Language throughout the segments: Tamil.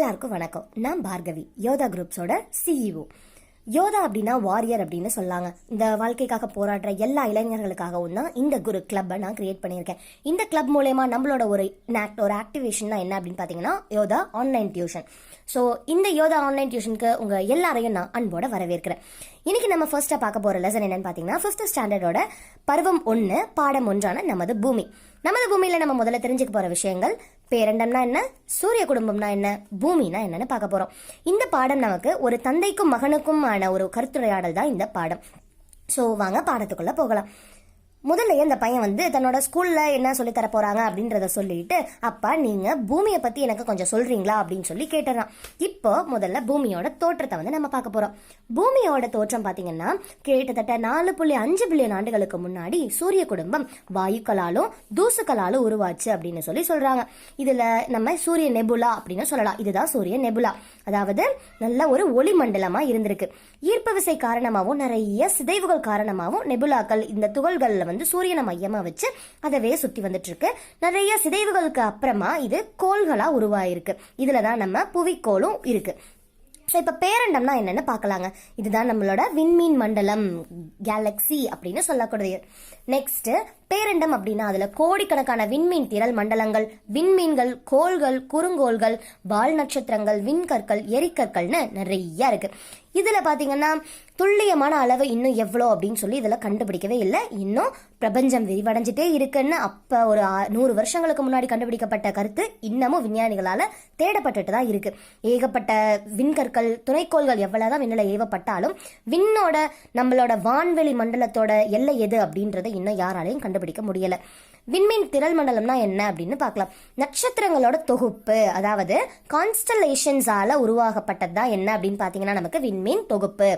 எல்லாருக்கும் வணக்கம். நான் பார்கவி, யோதா குரூப்ஸோட CEO. யோதா அப்படின்னா வாரியர் அப்படின்னு சொல்லாங்க. இந்த வாழ்க்கைக்காக போராடுற எல்லா இளைஞர்களுக்காகவும் தான் இந்த கிளப்பை நான் கிரியேட் பண்ணியிருக்கேன். இந்த கிளப் மூலயமா நம்மளோட ஒரு ஆக்டிவேஷன் தான் என்ன அப்படின்னு பார்த்தீங்கன்னா யோதா ஆன்லைன் டியூஷன். ஸோ இந்த யோதா ஆன்லைன் டியூஷனுக்கு உங்க எல்லாரையும் நான் அன்போட வரவேற்கிறேன். இன்னைக்கு நம்ம ஃபர்ஸ்டா பார்க்க போற லெசன் என்னன்னு பார்த்தீங்கன்னா 5th ஸ்டாண்டர்டோட பருவம் 1 பாடம் 1 நமது பூமி. நமது பூமியில நம்ம முதல்ல தெரிஞ்சுக்க போற விஷயங்கள் பேரண்டம்னா என்ன, சூரிய குடும்பம்னா என்ன, பூமினா என்னன்னு பார்க்க போறோம். இந்த பாடம் நமக்கு ஒரு தந்தைக்கும் மகனுக்கும் ஆன ஒரு கருத்துரையாடல் தான் இந்த பாடம். ஸோ வாங்க பாடத்துக்குள்ள போகலாம். முதல்ல இந்த பையன் தன்னோட ஸ்கூல்ல என்ன சொல்லி தர போறாங்க அப்படின்றத சொல்லிட்டு, அப்பா நீங்க பூமியை பத்தி எனக்கு கொஞ்சம் சொல்றீங்களா அப்படின்னு சொல்லி கேட்டுறான். இப்போ முதல்ல பூமியோட தோற்றத்தை நம்ம பார்க்க போறோம். பூமியோட தோற்றம் பாத்தீங்கன்னா கிட்டத்தட்ட 4.5 பில்லியன் ஆண்டுகளுக்கு முன்னாடி சூரிய குடும்பம் வாயுக்களாலும் தூசுக்களாலும் உருவாச்சு அப்படின்னு சொல்றாங்க. இதுல நம்ம சூரிய நெபுலா அப்படின்னு சொல்லலாம். இதுதான் சூரிய நெபுலா, அதாவது நல்ல ஒரு ஒளி மண்டலமா இருந்திருக்கு. ஈர்ப்பு விசை காரணமாகவும் நிறைய சிதைவுகள் காரணமாகவும் நெபுலாக்கள் இந்த துகள்கள்ல சூரியனை மையமா வச்சு அதவே சுத்தி வந்துட்டு இருக்கு. நிறைய சிதைவுகளுக்கு அப்புறமா இது கோள்களா உருவாயிருக்கு. இதுலதான் நம்ம புவிக்கோளும் இருக்கு. இப்ப பேரண்டம்னா என்னன்னு பாக்கலாங்க. இதுதான் நம்மளோட விண்மீன் மண்டலம், கேலக்சி அப்படின்னு சொல்லக்கூடியது. நெக்ஸ்ட் பேரண்டம் அப்படின்னா அதுல கோடிக்கணக்கான விண்மீன் திரள் மண்டலங்கள், விண்மீன்கள், கோள்கள், குறுங்கோள்கள், வால் நட்சத்திரங்கள், விண்கற்கள், எரிக்கற்கள்னு நிறைய இருக்கு. இதுல பாத்தீங்கன்னா துல்லியமான அளவு இன்னும் எவ்வளோ அப்படின்னு சொல்லி இதுல கண்டுபிடிக்கவே இல்லை. இன்னும் பிரபஞ்சம் விரிவடைஞ்சிட்டே இருக்குன்னு அப்ப ஒரு 100 வருஷங்களுக்கு முன்னாடி கண்டுபிடிக்கப்பட்ட கருத்து இன்னமும் விஞ்ஞானிகளால தேடப்பட்டுட்டு தான் இருக்கு. ஏகப்பட்ட விண்கற்கள், துணைக்கோள்கள் எவ்வளவுதான் விண்ணில ஏவப்பட்டாலும் விண்ணோட நம்மளோட வான்வெளி மண்டலத்தோட எல்லை எது அப்படின்றத இன்னும் யாராலையும் கண்டுபிடிக்க முடியல. விண்மீன் திரள் மண்டலம்னா என்ன அப்படின்னு பார்க்கலாம். நட்சத்திரங்களோட தொகுப்பு, அதாவது கான்ஸ்டலேஷன்ஸால உருவாக்கப்பட்டதுதான் என்ன அப்படின்னு பாத்தீங்கன்னா நமக்கு விண்மீன் தொகுப்பு,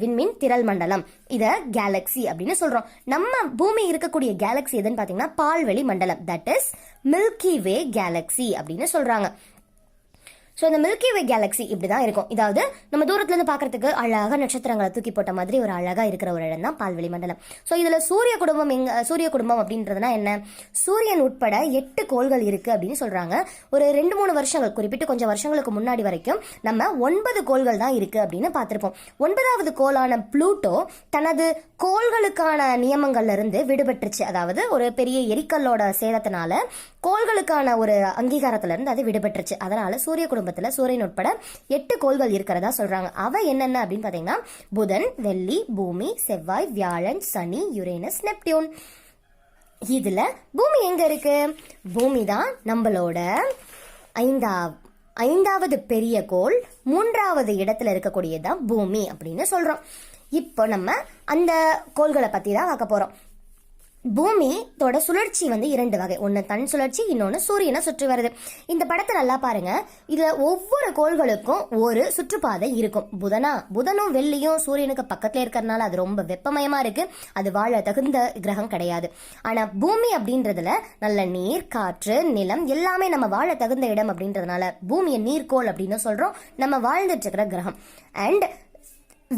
விண்மீன் திரள் மண்டலம். இத கேலக்சி அப்படின்னு சொல்றோம். நம்ம பூமி இருக்கக்கூடிய கேலக்சி எதுன்னு பாத்தீங்கன்னா பால்வெளி மண்டலம், that is milky way Galaxy அப்படின்னு சொல்றாங்க. ஸோ இந்த மில்கி வே கேலக்சி இப்படிதான் இருக்கும். இதாவது நம்ம தூரத்துல இருந்து பாக்குறதுக்கு அழகா நட்சத்திரங்களை தூக்கி போட்ட மாதிரி ஒரு அழகா இருக்கிற ஒரு இடம் தான் பால்வெளி மண்டலம். ஸோ இதுல சூரிய குடும்பம் அப்படின்றதுனா என்ன, சூரியன் உட்பட 8 கோள்கள் இருக்கு அப்படின்னு சொல்றாங்க. ஒரு 2-3 வருஷங்கள், குறிப்பிட்டு கொஞ்சம் வருஷங்களுக்கு முன்னாடி வரைக்கும் நம்ம 9 கோள்கள் தான் இருக்கு அப்படின்னு பார்த்திருப்போம். 9வது கோளான புளூட்டோ தனது கோள்களுக்கான நியமங்கள்ல இருந்து விடுபட்டுருச்சு. அதாவது ஒரு பெரிய எரிக்கல்லோட சேதத்தினால கோள்களுக்கான ஒரு அங்கீகாரத்துல இருந்து அது விடுபட்டுருச்சு. அதனால சூரிய குடும்பத்துல சூரியன் உட்பட 8 கோள்கள் இருக்கிறதா சொல்றாங்க. அவை என்னென்ன அப்படின்னு பாத்தீங்கன்னா புதன், வெள்ளி, பூமி, செவ்வாய், வியாழன், சனி, யுரேனஸ், நெப்டியூன். இதுல பூமி எங்க இருக்கு? பூமி தான் நம்மளோட ஐந்தாவது பெரிய கோள், 3வது இடத்துல இருக்கக்கூடியதான் பூமி அப்படின்னு சொல்றோம். இப்போ நம்ம அந்த கோள்களை பத்தி தான் பார்க்க போறோம். பூமியோட சுழற்சி 2 வகை. ஒன்னு தன் சுழற்சி, இன்னொன்னு சூரியனை சுற்றி வருது. இந்த படத்தை நல்லா பாருங்க. இதுல ஒவ்வொரு கோள்களுக்கும் ஒரு சுற்றுப்பாதை இருக்கும். புதனும் வெள்ளியும் சூரியனுக்கு பக்கத்துல இருக்கிறதுனால அது ரொம்ப வெப்பமயமா இருக்கு. அது வாழ தகுந்த கிரகம் கிடையாது. ஆனா பூமி அப்படின்றதுல நல்ல நீர், காற்று, நிலம் எல்லாமே நம்ம வாழ தகுந்த இடம் அப்படின்றதுனால பூமியை நீர்கோள் அப்படின்னு சொல்றோம். நம்ம வாழ்ந்துட்டு இருக்கிற கிரகம். அண்ட்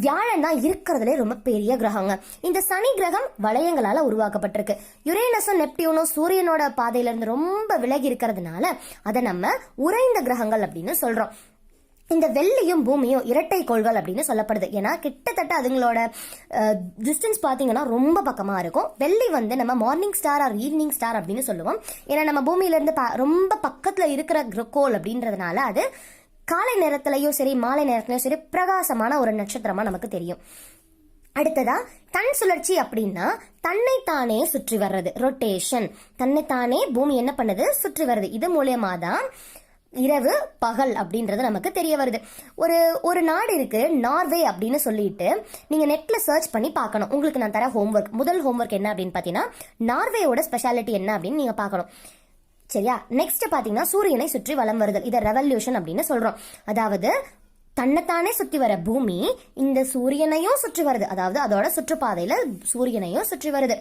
வியாழன் தான் இருக்கிறதுலே ரொம்ப பெரிய கிரகங்க. இந்த சனி கிரகம் வளையங்களால உருவாக்கப்பட்டிருக்கு. யுரேனஸும் நெப்டியூனும் சூரியனோட பாதையில இருந்து ரொம்ப விலகி இருக்கிறதுனால அதை நம்ம உறைந்த கிரகங்கள் அப்படின்னு சொல்றோம். இந்த வெள்ளியும் பூமியும் இரட்டை கோள்கள் அப்படின்னு சொல்லப்படுது. ஏன்னா கிட்டத்தட்ட அதுங்களோட டிஸ்டன்ஸ் பாத்தீங்கன்னா ரொம்ப பக்கமா இருக்கும். வெள்ளி நம்ம morning star or evening star அப்படின்னு சொல்லுவோம். ஏன்னா நம்ம பூமியில இருந்து ரொம்ப பக்கத்துல இருக்கிற கோள் அப்படின்றதுனால அது காலை நேரத்திலையும் சரி மாலை நேரத்திலையும் சரி பிரகாசமான ஒரு நட்சத்திரமா நமக்கு தெரியும். அடுத்ததா தன் சுழற்சி அப்படின்னா தன்னைத்தானே சுற்றி வர்றது, ரொட்டேஷன். தன்னைத்தானே பூமி என்ன பண்ணுது, சுற்றி வருது. இது மூலியமா தான் இரவு பகல் அப்படின்றது நமக்கு தெரிய வருது. ஒரு நாடு இருக்கு, நார்வே அப்படின்னு சொல்லிட்டு நீங்க நெட்ல சர்ச் பண்ணி பார்க்கணும். உங்களுக்கு நான் தர ஹோம்ஒர்க், முதல் ஹோம்ஒர்க் என்ன அப்படின்னு பாத்தீங்கன்னா நார்வேயோட ஸ்பெஷாலிட்டி என்ன அப்படின்னு நீங்க பார்க்கணும். சரியா? நெக்ஸ்ட் பாத்தீங்கன்னா சூரியனை சுற்றி வலம் வருதல். இத ரெவல்யூஷன் அப்படின்னு சொல்றோம். அதாவது தன்னைத்தானே சுற்றி வர பூமி இந்த சூரியனையும் சுற்றி வருது. அதாவது அதோட சுற்றுப்பாதையில சூரியனையும் சுற்றி வருது.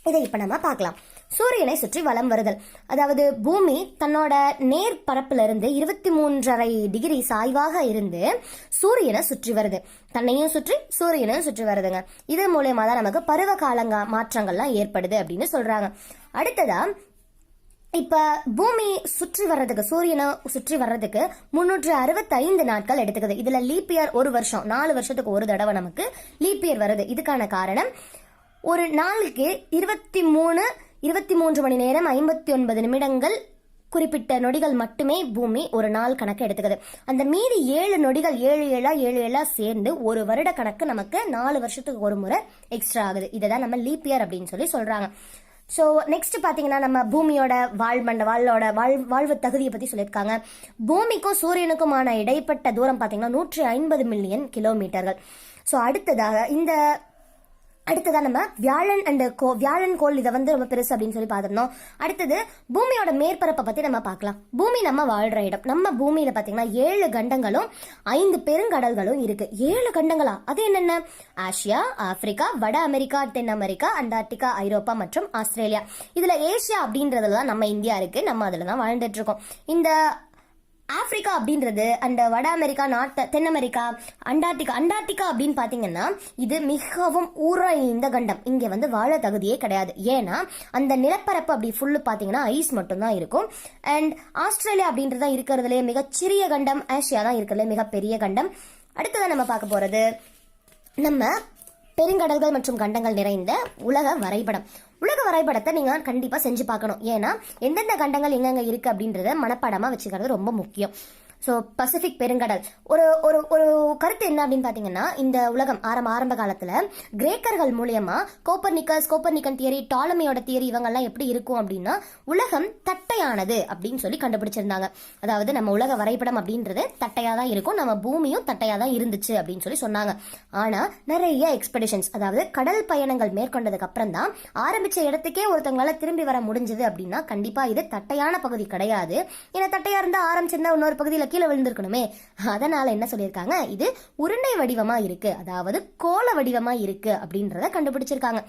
இதை இப்ப நம்ம பார்க்கலாம். சூரியனை சுற்றி வலம் வருதல், அதாவது பூமி தன்னோட நேர் பரப்புல இருந்து 23.5 டிகிரி சாய்வாக இருந்து சூரியனை சுற்றி வருது. தன்னையும் சுற்றி சூரியனையும் சுற்றி வருதுங்க. இது மூலயமா தான் நமக்கு பருவ கால மாற்றங்கள்லாம் ஏற்படுது அப்படின்னு சொல்றாங்க. அடுத்ததா இப்ப பூமி சுற்றி வர்றதுக்கு, சூரியனை சுற்றி வர்றதுக்கு 365 நாட்கள் எடுத்துக்குது. இதுல லீப் இயர் ஒரு வருஷம், 4 வருஷத்துக்கு ஒரு தடவை நமக்கு லீப் இயர் வருது. இதுக்கான காரணம் ஒரு நாளுக்கு 23 மணி நேரம் 59 நிமிடங்கள் குறிப்பிட்ட நொடிகள் மட்டுமே பூமி ஒரு நாள் கணக்கு எடுத்துக்குது. அந்த மீதி 7 நொடிகள் 7 சேர்ந்து ஒரு வருட கணக்கு நமக்கு 4 வருஷத்துக்கு ஒரு முறை எக்ஸ்ட்ரா ஆகுது. இதைதான் நம்ம லீப் இயர் அப்படின்னு சொல்லி சொல்றாங்க. ஸோ நெக்ஸ்ட் பாத்தீங்கன்னா நம்ம பூமியோட வாழ்வு தகுதியை பத்தி சொல்லியிருக்காங்க. பூமிக்கும் சூரியனுக்குமான இடைப்பட்ட தூரம் பாத்தீங்கன்னா 150 மில்லியன் கிலோமீட்டர்கள். ஸோ அடுத்ததா நம்ம வியாழன் கோள் இதை ரொம்ப பெருசு அப்படின்னு சொல்லி பார்த்துருந்தோம். அடுத்தது பூமியோட மேற்பரப்பை பத்தி நம்ம பார்க்கலாம். பூமி நம்ம வாழ்ற இடம். நம்ம பூமியில பாத்தீங்கன்னா 7 கண்டங்களும் 5 பெருங்கடல்களும் இருக்கு. 7 கண்டங்களா? அது என்னென்ன? ஆசியா, ஆப்பிரிக்கா, வட அமெரிக்கா, தென் அமெரிக்கா, அண்டார்டிகா, ஐரோப்பா மற்றும் ஆஸ்திரேலியா. இதுல ஏசியா அப்படின்றதுல நம்ம இந்தியா இருக்கு. நம்ம அதுல தான் வாழ்ந்துட்டு இருக்கோம். இந்த ஆப்பிரிக்கா அப்படின்றது அண்ட் வட அமெரிக்கா, தென் அமெரிக்கா, அண்டார்டிகா அப்படின்னு பாத்தீங்கன்னா இது மிகவும் உறைந்த கண்டம். இங்க வாழ தகுதியே கிடையாது. ஏன்னா அந்த நிலப்பரப்பு அப்படி ஃபுல்லு பாத்தீங்கன்னா ஐஸ் மட்டும் தான் இருக்கும். அண்ட் ஆஸ்திரேலியா அப்படின்றத இருக்கிறதுலே மிகச்சிறிய கண்டம். ஆசியா தான் இருக்கிறதுல மிகப்பெரிய கண்டம். அடுத்ததான் நம்ம பார்க்க போறது நம்ம பெருங்கடல்கள் மற்றும் கண்டங்கள் நிறைந்த உலக வரைபடம். உலக வரைபடத்தை நீங்க கண்டிப்பா செஞ்சு பார்க்கணும். ஏன்னா எந்தெந்த கண்டங்கள் எங்கெங்க இருக்கு அப்படின்றத மனப்பாடமா வச்சுக்கிறது ரொம்ப முக்கியம். ஸோ பசிபிக் பெருங்கடல் ஒரு ஒரு ஒரு கருத்து என்ன அப்படின்னு பாத்தீங்கன்னா, இந்த உலகம் ஆரம்ப காலத்துல கிரேக்கர்கள் மூலியமா கோப்பர்னிக்கன் தியரி, டாலமியோட தியரி இவங்கெல்லாம் எப்படி இருக்கும் அப்படின்னா உலகம் தட்டையானது அப்படின்னு சொல்லி கண்டுபிடிச்சிருந்தாங்க. அதாவது நம்ம உலக வரைபடம் அப்படின்றது தட்டையா தான் இருக்கும், நம்ம பூமியும் தட்டையா தான் இருந்துச்சு அப்படின்னு சொல்லி சொன்னாங்க. ஆனா நிறைய எக்ஸ்பெடிஷன்ஸ், அதாவது கடல் பயணங்கள் மேற்கொண்டதுக்கு அப்புறம் தான் ஆரம்பிச்ச இடத்துக்கே ஒருத்தவங்களால திரும்பி வர முடிஞ்சது அப்படின்னா கண்டிப்பா இது தட்டையான பகுதி கிடையாது. ஏன்னா தட்டையா இருந்தா ஆரம்பிச்சிருந்தா இன்னொரு பகுதியில கீழே விழுந்திருக்கணுமே. அதனால என்ன சொல்லியிருக்காங்க, இது உருண்டை வடிவமா இருக்கு, அதாவது கோள வடிவமா இருக்கு அப்படின்றத கண்டுபிடிச்சிருக்காங்க.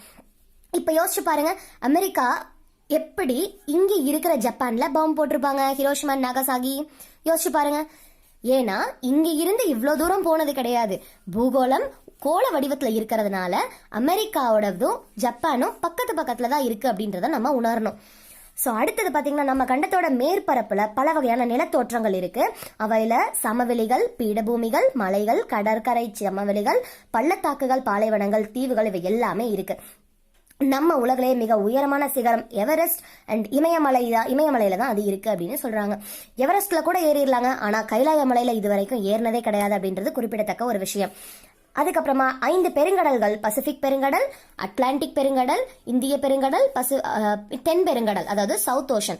இப்ப யோசிச்சு பாருங்க, அமெரிக்கா எப்படி இங்க இருக்கிற ஜப்பான்ல பாம்பு போட்டிருப்பாங்க, ஹிரோஷிமா, நாகசாகி. யோசிச்சு பாருங்க. ஏன்னா இங்க இருந்து இவ்வளவு தூரம் போனது கிடையாது. பூகோளம் கோள வடிவத்துல இருக்கிறதுனால அமெரிக்காவோடதும் ஜப்பானும் பக்கத்துல தான் இருக்கு அப்படின்றத நம்ம உணரணும். ஸோ அடுத்தது பார்த்தீங்கன்னா நம்ம கண்டத்தோட மேற்பரப்புல பல வகையான நிலத்தோற்றங்கள் இருக்கு. அவையில சமவெளிகள், பீடபூமிகள், மலைகள், கடற்கரை சமவெளிகள், பள்ளத்தாக்குகள், பாலைவனங்கள், தீவுகள் இவை இருக்கு. நம்ம உலகிலேயே மிக உயரமான சிகரம் எவரெஸ்ட் அண்ட் இமயமலையில தான் அது இருக்கு அப்படின்னு சொல்றாங்க. எவரெஸ்ட்ல கூட ஏறிடலாங்க, ஆனா கைலாய மலையில இது வரைக்கும் ஏறினதே கிடையாது அப்படின்றது குறிப்பிடத்தக்க ஒரு விஷயம். அதுக்கப்புறமா 5 பெருங்கடல்கள், பசிபிக் பெருங்கடல், அட்லாண்டிக் பெருங்கடல், இந்திய பெருங்கடல், தென் பெருங்கடல் அதாவது சவுத் ஓஷன்,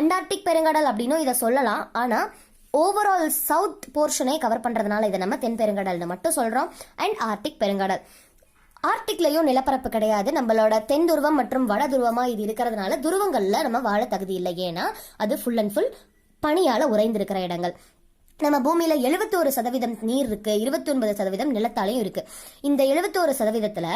அண்டார்டிக் பெருங்கடல் அப்படின்னு இதை சொல்லலாம். ஆனா ஓவரால் சவுத் போர்ஷனை கவர் பண்றதுனால இதை நம்ம தென் பெருங்கடல்னு மட்டும் சொல்றோம். அண்ட் ஆர்டிக் பெருங்கடல். ஆர்டிக்லயும் நிலப்பரப்பு கிடையாது. நம்மளோட தென் துருவம் மற்றும் வட துருவமா இது இருக்கிறதுனால துருவங்கள்ல நம்ம வாழ தகுதி இல்லை. ஏன்னா அது ஃபுல் அண்ட் ஃபுல் பனியால உறைந்திருக்கிற இடங்கள். நம்ம பூமியில 71% நீர் இருக்கு, 29% நிலத்தாலையும் இருக்கு. இந்த 71%த்துல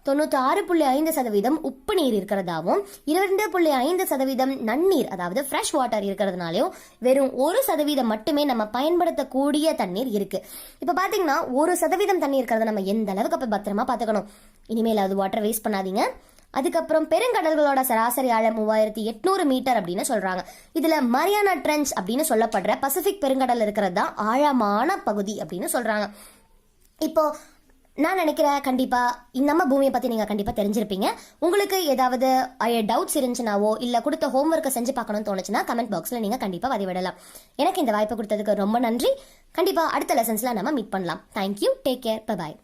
96.5% உப்பு நீர் இருக்கிறதாவும் 22.5% நன்னீர் அதாவது ஃப்ரெஷ் வாட்டர் இருக்கிறதுனாலையும் வெறும் 1% மட்டுமே நம்ம பயன்படுத்தக்கூடிய தண்ணீர் இருக்கு. இப்ப பாத்தீங்கன்னா 1% தண்ணி இருக்கிறத நம்ம எந்த அளவுக்கு அப்ப பத்திரமா பாத்துக்கணும். இனிமேல் அது வாட்டர் வேஸ்ட் பண்ணாதீங்க. அதுக்கப்புறம் பெருங்கடல்களோட சராசரி ஆழம் 3800 மீட்டர் அப்படின்னு சொல்றாங்க. இதுல மரியானா ட்ரெஞ்ச் அப்படின்னு சொல்லப்படுற பசிபிக் பெருங்கடல் இருக்கிறது தான் ஆழமான பகுதி அப்படின்னு சொல்றாங்க. இப்போ நான் நினைக்கிறேன் கண்டிப்பா நம்ம பூமியை பத்தி நீங்க கண்டிப்பா தெரிஞ்சிருப்பீங்க. உங்களுக்கு ஏதாவது டவுட்ஸ் இருந்துச்சுனாவோ இல்ல கொடுத்த ஹோம்ஒர்க்கை செஞ்சு பார்க்கணும்னு தோணுச்சுன்னா கமெண்ட் பாக்ஸ்ல நீங்க கண்டிப்பா பதிவிடலாம். எனக்கு இந்த வாய்ப்பு கொடுத்ததுக்கு ரொம்ப நன்றி. கண்டிப்பா அடுத்த லெசன்ஸ்ல நம்ம மீட் பண்ணலாம். Thank you, take care, bye bye.